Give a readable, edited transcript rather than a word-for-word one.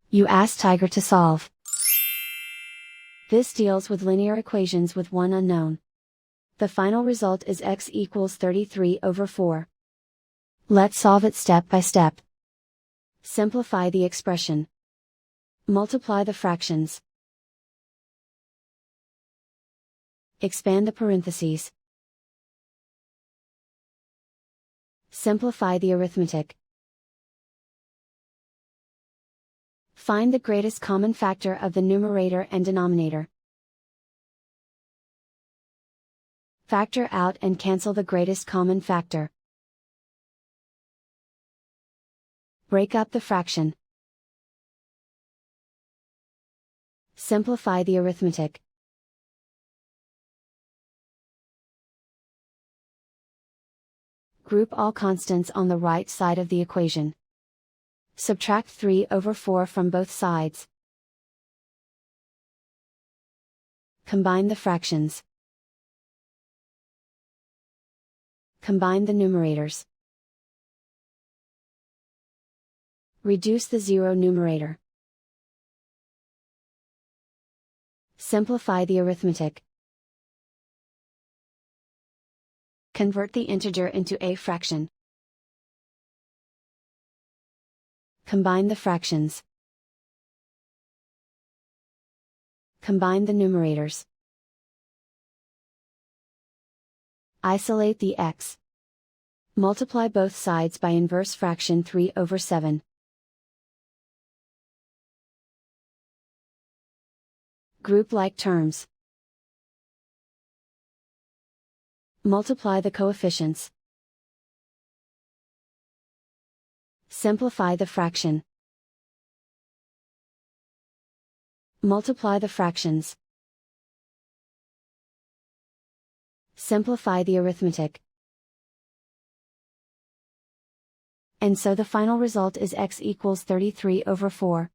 You ask Tiger to solve. This deals with linear equations with one unknown. The final result is x equals 33 over 4. Let's solve it step by step. Simplify the expression. Multiply the fractions. Expand the parentheses. Simplify the arithmetic. Find the greatest common factor of the numerator and denominator. Factor out and cancel the greatest common factor. Break up the fraction. Simplify the arithmetic. Group all constants on the right side of the equation. Subtract 3 over 4 from both sides. Combine the fractions. Combine the numerators. Reduce the zero numerator. Simplify the arithmetic. Convert the integer into a fraction. Combine the fractions. Combine the numerators. Isolate the x. Multiply both sides by inverse fraction 3 over 7. Group like terms. Multiply the coefficients. Simplify the fraction. Multiply the fractions. Simplify the arithmetic. And so the final result is x equals 33 over 4.